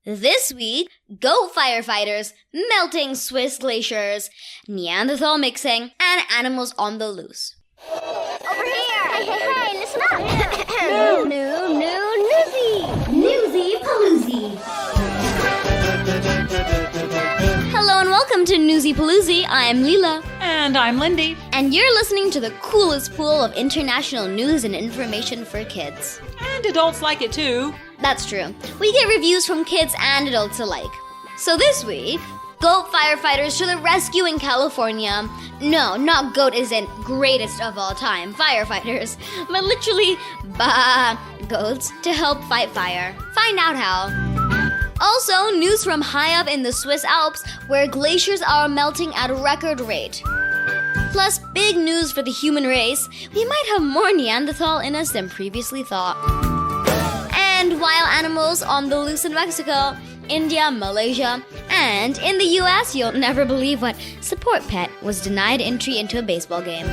This week, goat firefighters, melting Swiss glaciers, Neanderthal mixing, and animals on the loose. Over here! Hey, listen up! Newsy Paloozy! Hello and welcome to Newsy Paloozy. I'm Leela. And I'm Lindy. And you're listening to the coolest pool of international news and information for kids. And adults like it too. That's true. We get reviews from kids and adults alike. So this week, goat firefighters to the rescue in California. No, not goat isn't greatest of all time firefighters, but literally, goats to help fight fire. Find out how. Also, news from high up in the Swiss Alps, where glaciers are melting at a record rate. Plus, big news for the human race. We might have more Neanderthal in us than previously thought. And wild animals on the loose in Mexico, India, Malaysia, and in the US, you'll never believe what support pet was denied entry into a baseball game.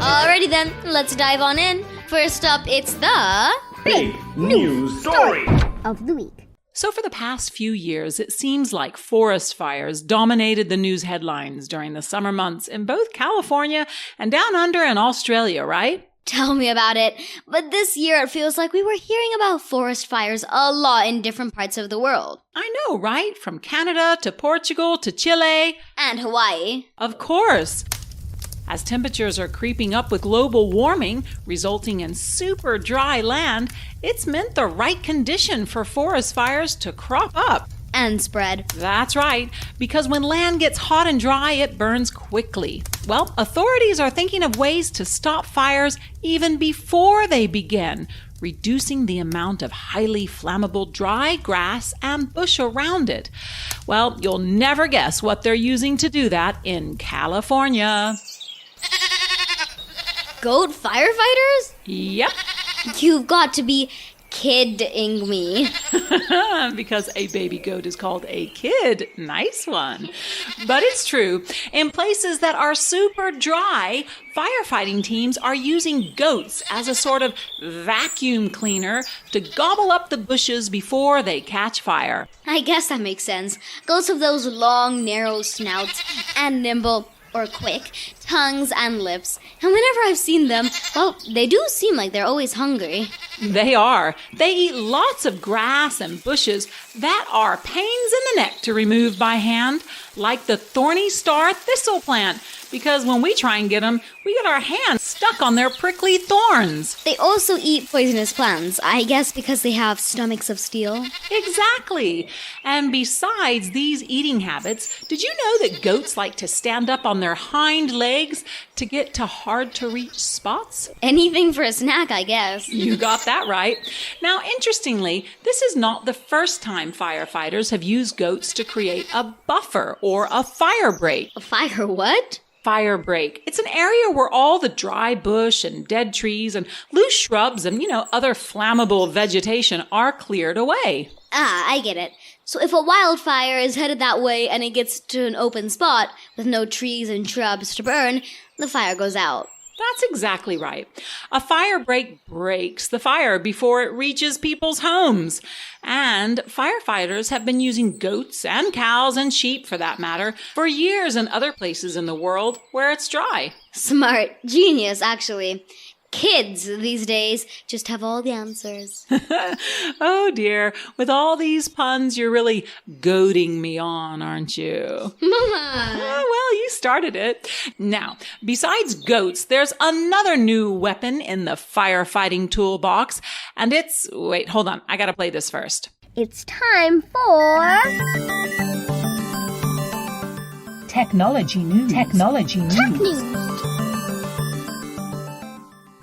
Alrighty then, let's dive on in. First up, it's the big news story of the week. So for the past few years, it seems like forest fires dominated the news headlines during the summer months in both California and down under in Australia, right? Tell me about it. But this year it feels like we were hearing about forest fires a lot in different parts of the world. I know, right? From Canada to Portugal to Chile. And Hawaii. Of course. As temperatures are creeping up with global warming, resulting in super dry land, it's meant the right condition for forest fires to crop up. And spread. That's right, because when land gets hot and dry, it burns quickly. Well, authorities are thinking of ways to stop fires even before they begin, reducing the amount of highly flammable dry grass and bush around it. Well, you'll never guess what they're using to do that in California. Goat firefighters? Yep. You've got to be kidding me. Because a baby goat is called a kid. Nice one. But it's true. In places that are super dry, firefighting teams are using goats as a sort of vacuum cleaner to gobble up the bushes before they catch fire. I guess that makes sense. Goats have those long, narrow snouts and nimble, or quick, tongues and lips. And whenever I've seen them, well, they do seem like they're always hungry. They are. They eat lots of grass and bushes that are pains in the neck to remove by hand, like the thorny star thistle plant, because when we try and get them, we get our hands stuck on their prickly thorns. They also eat poisonous plants, I guess because they have stomachs of steel. Exactly. And besides these eating habits, did you know that goats like to stand up on their hind legs to get to hard-to-reach spots? Anything for a snack, I guess. You got that right. Now, interestingly, this is not the first time firefighters have used goats to create a buffer or a fire break. A fire what? Fire break. It's an area where all the dry bush and dead trees and loose shrubs and, other flammable vegetation are cleared away. Ah, I get it. So if a wildfire is headed that way and it gets to an open spot with no trees and shrubs to burn, the fire goes out. That's exactly right. A fire break breaks the fire before it reaches people's homes. And firefighters have been using goats and cows and sheep, for that matter, for years in other places in the world where it's dry. Smart. Genius, actually. Kids these days just have all the answers. Oh dear, with all these puns, you're really goading me on, aren't you? Mama! Well, you started it. Now, besides goats, there's another new weapon in the firefighting toolbox, and it's... Wait, hold on, I gotta play this first. It's time for... Technology news. Technology news. Tech news.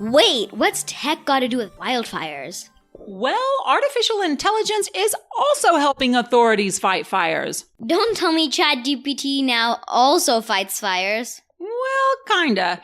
Wait, what's tech got to do with wildfires? Well, artificial intelligence is also helping authorities fight fires. Don't tell me ChatGPT now also fights fires. Well, kinda.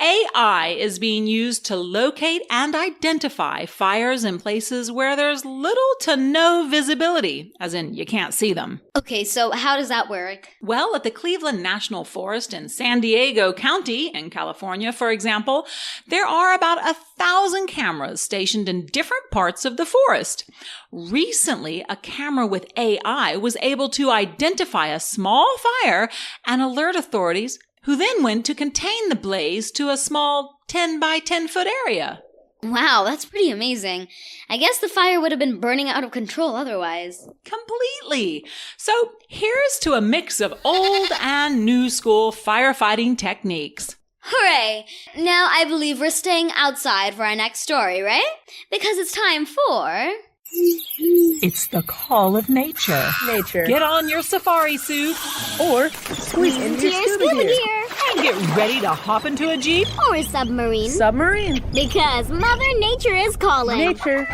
AI is being used to locate and identify fires in places where there's little to no visibility, as in you can't see them. Okay, so how does that work? Well, at the Cleveland National Forest in San Diego County in California, for example, there are about 1,000 cameras stationed in different parts of the forest. Recently, a camera with AI was able to identify a small fire and alert authorities, who then went to contain the blaze to a small 10 by 10 foot area. Wow, that's pretty amazing. I guess the fire would have been burning out of control otherwise. Completely. So here's to a mix of old and new school firefighting techniques. Hooray! Now I believe we're staying outside for our next story, right? Because it's time for... It's the call of nature. Nature. Get on your safari suit Or squeeze into your scuba gear. and get ready to hop into a Jeep. Or a submarine. Submarine. Because Mother Nature is calling. Nature.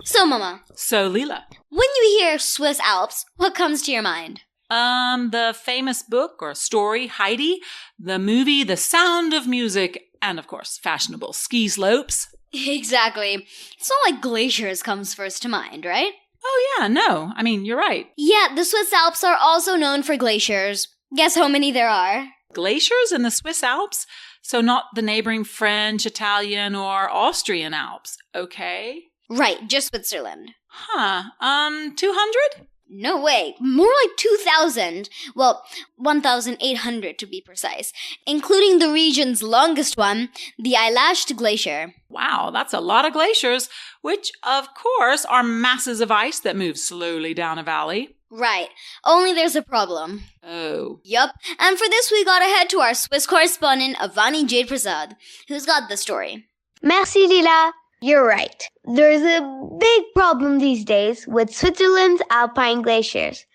So, Mama, So, Leela. when you hear Swiss Alps, what comes to your mind? The famous book or story, Heidi, the movie, The Sound of Music, and of course, fashionable ski slopes. Exactly. It's not like glaciers comes first to mind, right? Oh yeah, no, I mean, you're right. Yeah, the Swiss Alps are also known for glaciers. Guess how many there are? Glaciers in the Swiss Alps? So not the neighboring French, Italian, or Austrian Alps, okay? Right, just Switzerland. Huh, 200? No way. More like 2,000. Well, 1,800 to be precise, including the region's longest one, the Allllllllll Glacier. Wow, that's a lot of glaciers, which, of course, are masses of ice that move slowly down a valley. Right. Only there's a problem. Oh. Yup. And for this, we gotta head to our Swiss correspondent, Avani Jade Prasad, who's got the story. Merci, Lila. You're right. There's a big problem these days with Switzerland's alpine glaciers.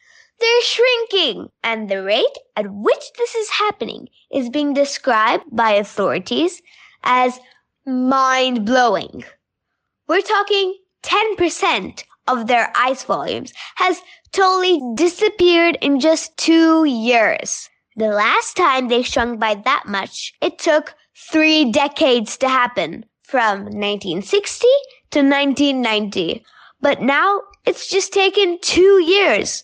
They're shrinking, and the rate at which this is happening is being described by authorities as mind-blowing. We're talking 10% of their ice volumes has totally disappeared in just 2 years. The last time they shrunk by that much, it took 3 decades to happen, from 1960 to 1990. But now it's just taken 2 years.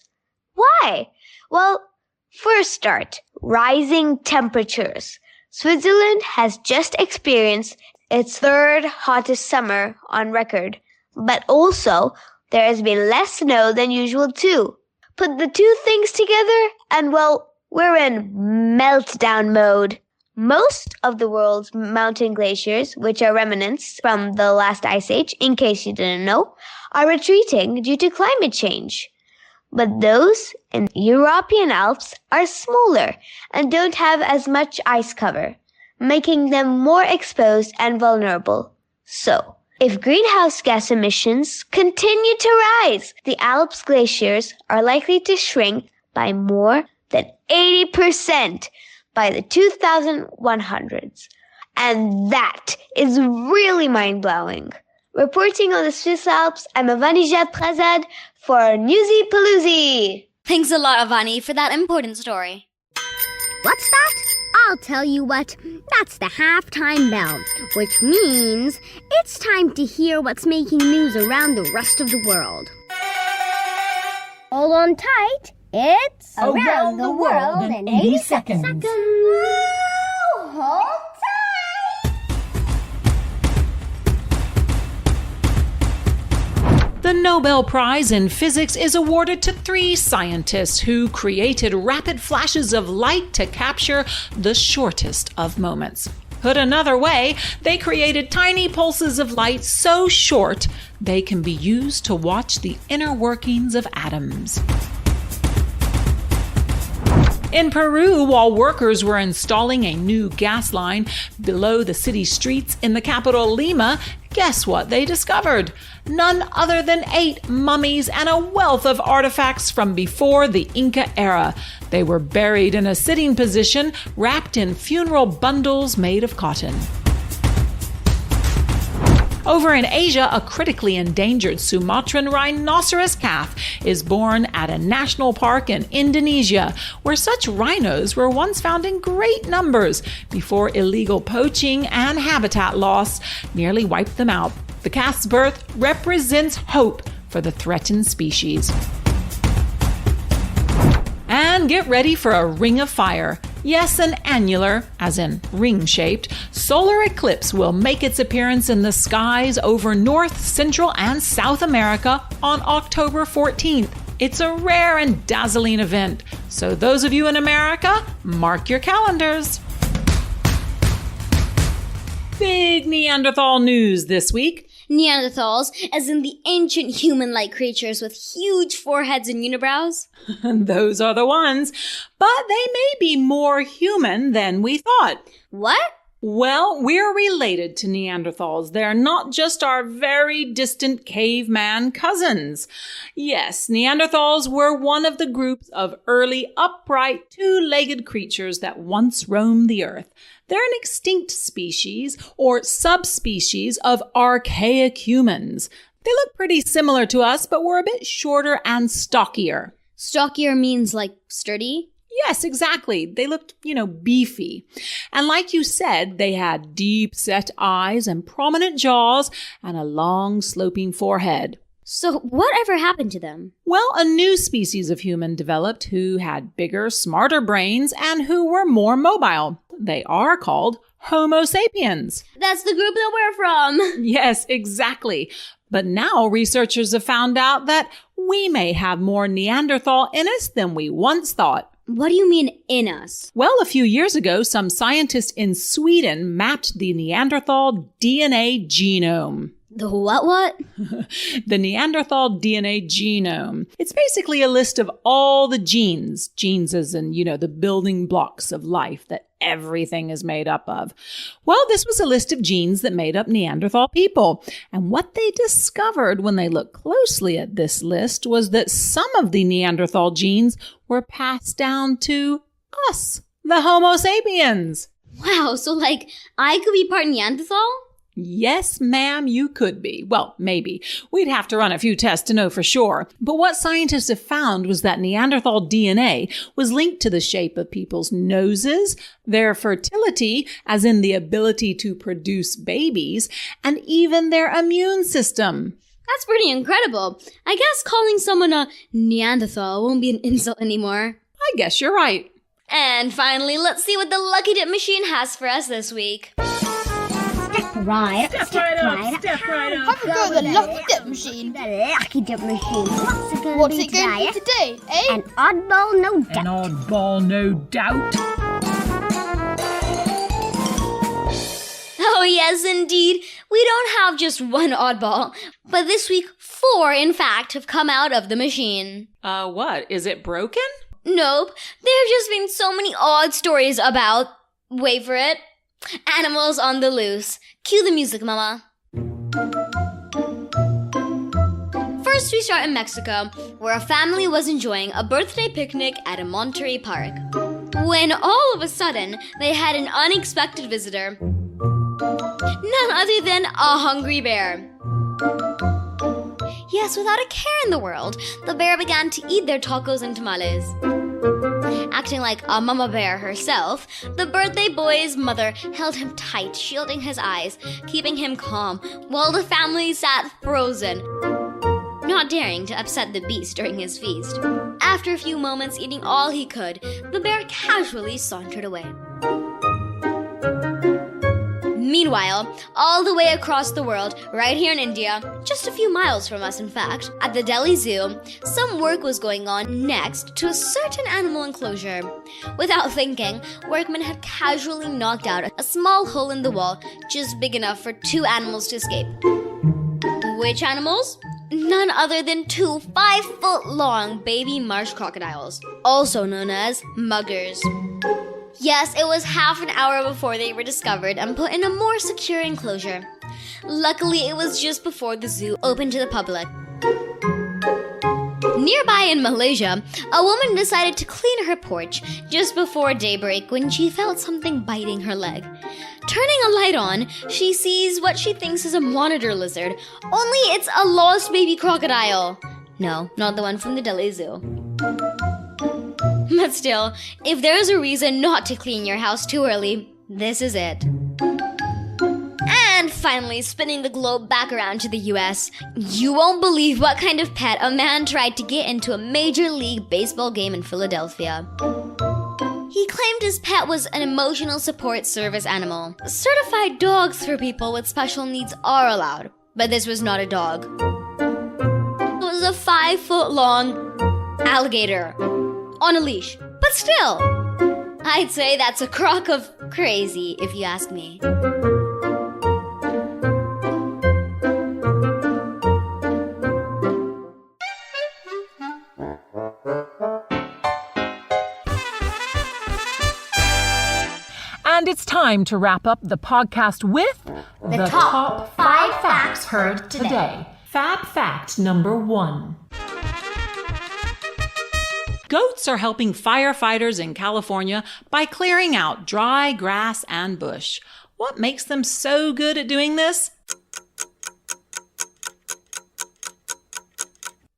Why? Well, for a start, rising temperatures. Switzerland has just experienced its 3rd hottest summer on record, but also there has been less snow than usual too. Put the two things together and, well, we're in meltdown mode. Most of the world's mountain glaciers, which are remnants from the last ice age, in case you didn't know, are retreating due to climate change. But those in European Alps are smaller and don't have as much ice cover, making them more exposed and vulnerable. So, if greenhouse gas emissions continue to rise, the Alps glaciers are likely to shrink by more than 80% by the 2100s. And that is really mind-blowing. Reporting on the Swiss Alps, I'm Avani Jade Prasad for Newsy Paloozy. Thanks a lot, Avani, for that important story. What's that? I'll tell you what. That's the halftime bell, which means it's time to hear what's making news around the rest of the world. Hold on tight. It's Around the World in 80 seconds. Whoa, hold tight. The Nobel Prize in Physics is awarded to 3 scientists who created rapid flashes of light to capture the shortest of moments. Put another way, they created tiny pulses of light so short they can be used to watch the inner workings of atoms. In Peru, while workers were installing a new gas line below the city streets in the capital Lima, guess what they discovered? None other than 8 mummies and a wealth of artifacts from before the Inca era. They were buried in a sitting position, wrapped in funeral bundles made of cotton. Over in Asia, a critically endangered Sumatran rhinoceros calf is born at a national park in Indonesia, where such rhinos were once found in great numbers before illegal poaching and habitat loss nearly wiped them out. The calf's birth represents hope for the threatened species. And get ready for a ring of fire. Yes, an annular, as in ring-shaped, solar eclipse will make its appearance in the skies over North, Central, and South America on October 14th. It's a rare and dazzling event, so those of you in America, mark your calendars. Big Neanderthal news this week. Neanderthals, as in the ancient human-like creatures with huge foreheads and unibrows? Those are the ones, but they may be more human than we thought. What? Well, we're related to Neanderthals. They're not just our very distant caveman cousins. Yes, Neanderthals were one of the groups of early, upright, two-legged creatures that once roamed the earth. They're an extinct species or subspecies of archaic humans. They look pretty similar to us, but were a bit shorter and stockier. Stockier means like sturdy? Yes, exactly. They looked, beefy. And like you said, they had deep-set eyes and prominent jaws and a long, sloping forehead. So whatever happened to them? Well, a new species of human developed who had bigger, smarter brains and who were more mobile. They are called Homo sapiens. That's the group that we're from. Yes, exactly. But now researchers have found out that we may have more Neanderthal in us than we once thought. What do you mean, in us? Well, a few years ago, some scientists in Sweden mapped the Neanderthal DNA genome. The what? The Neanderthal DNA genome. It's basically a list of all the genes. Genes as in, the building blocks of life that everything is made up of. Well, this was a list of genes that made up Neanderthal people. And what they discovered when they looked closely at this list was that some of the Neanderthal genes were passed down to us, the Homo sapiens. Wow, so I could be part Neanderthal? Yes, ma'am, you could be. Well, maybe. We'd have to run a few tests to know for sure. But what scientists have found was that Neanderthal DNA was linked to the shape of people's noses, their fertility, as in the ability to produce babies, and even their immune system. That's pretty incredible. I guess calling someone a Neanderthal won't be an insult anymore. I guess you're right. And finally, let's see what the Lucky Dip machine has for us this week. Step right up. Have a go at the Lucky Dip machine. The Lucky Dip machine. What's it going to be today, eh? An oddball, no doubt. An oddball, no doubt. Oh, yes, indeed. We don't have just one oddball, but this week 4, in fact, have come out of the machine. What? Is it broken? Nope. There have just been so many odd stories about, wait for it, animals on the loose. Cue the music, mama. First, we start in Mexico, where a family was enjoying a birthday picnic at a Monterey park, when all of a sudden, they had an unexpected visitor. None other than a hungry bear. Yes, without a care in the world, the bear began to eat their tacos and tamales. Acting like a mama bear herself, the birthday boy's mother held him tight, shielding his eyes, keeping him calm, while the family sat frozen, not daring to upset the beast during his feast. After a few moments eating all he could, the bear casually sauntered away. Meanwhile, all the way across the world, right here in India, just a few miles from us in fact, at the Delhi Zoo, some work was going on next to a certain animal enclosure. Without thinking, workmen had casually knocked out a small hole in the wall just big enough for 2 animals to escape. Which animals? None other than 2 5-foot-long baby marsh crocodiles, also known as muggers. Yes, it was half an hour before they were discovered and put in a more secure enclosure. Luckily, it was just before the zoo opened to the public. Nearby in Malaysia, a woman decided to clean her porch just before daybreak when she felt something biting her leg. Turning a light on, she sees what she thinks is a monitor lizard, only it's a lost baby crocodile. No, not the one from the Delhi Zoo. But still, if there's a reason not to clean your house too early, this is it. And finally, spinning the globe back around to the US, you won't believe what kind of pet a man tried to get into a Major League Baseball game in Philadelphia. He claimed his pet was an emotional support service animal. Certified dogs for people with special needs are allowed, but this was not a dog. It was a 5-foot-long alligator on a leash. But still, I'd say that's a crock of crazy, if you ask me. And it's time to wrap up the podcast with the top 5 facts heard today. Fab fact number 1. Goats are helping firefighters in California by clearing out dry grass and bush. What makes them so good at doing this?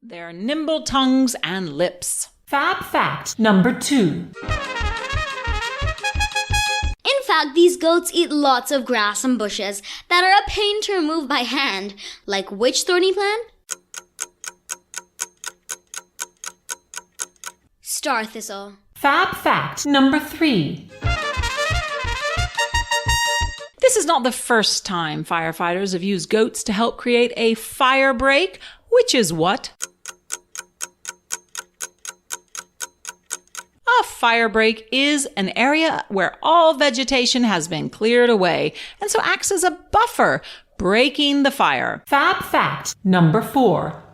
Their nimble tongues and lips. Fab fact number 2. In fact, these goats eat lots of grass and bushes that are a pain to remove by hand. Like which thorny plant? Star thistle. Fab fact number 3. This is not the first time firefighters have used goats to help create a fire break, which is what? A fire break is an area where all vegetation has been cleared away and so acts as a buffer, breaking the fire. Fab fact number 4.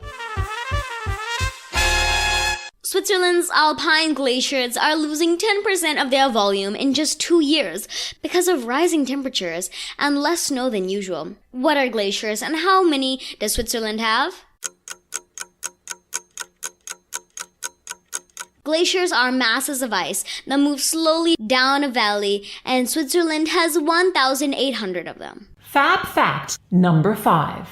Switzerland's alpine glaciers are losing 10% of their volume in just 2 years because of rising temperatures and less snow than usual. What are glaciers and how many does Switzerland have? Glaciers are masses of ice that move slowly down a valley, and Switzerland has 1,800 of them. Fab fact number 5.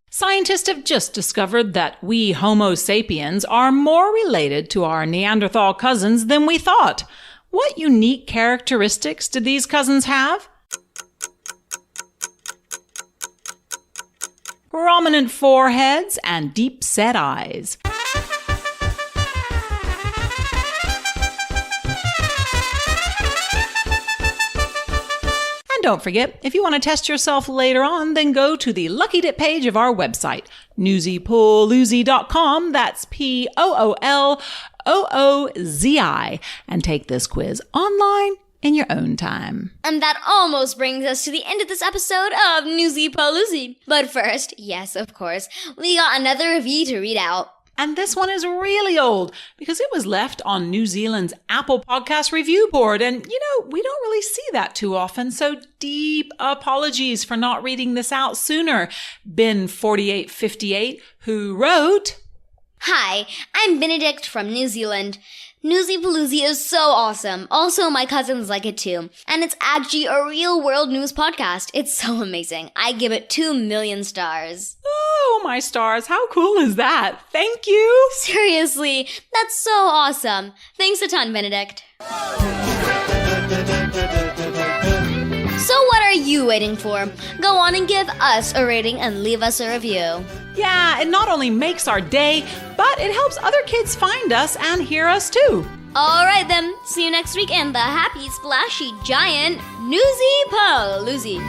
Scientists have just discovered that we Homo sapiens are more related to our Neanderthal cousins than we thought. What unique characteristics did these cousins have? Prominent foreheads and deep-set eyes. And don't forget, if you want to test yourself later on, then go to the Lucky Dip page of our website, newsypooloozy.com, that's POOLOOZI, and take this quiz online in your own time. And that almost brings us to the end of this episode of Newsy Paloozy. But first, yes, of course, we got another review to read out. And this one is really old because it was left on New Zealand's Apple Podcast review board. And, we don't really see that too often. So deep apologies for not reading this out sooner. Ben4858, who wrote, Hi, I'm Benedict from New Zealand. Newsy Paloozy is so awesome. Also, my cousins like it too. And it's actually a real world news podcast. It's so amazing. I give it 2 million stars. Oh, my stars. How cool is that? Thank you. Seriously, that's so awesome. Thanks a ton, Benedict. So what are you waiting for? Go on and give us a rating and leave us a review. Yeah, it not only makes our day, but it helps other kids find us and hear us too. All right then, see you next week in the happy, splashy, giant Newsy Paloozy.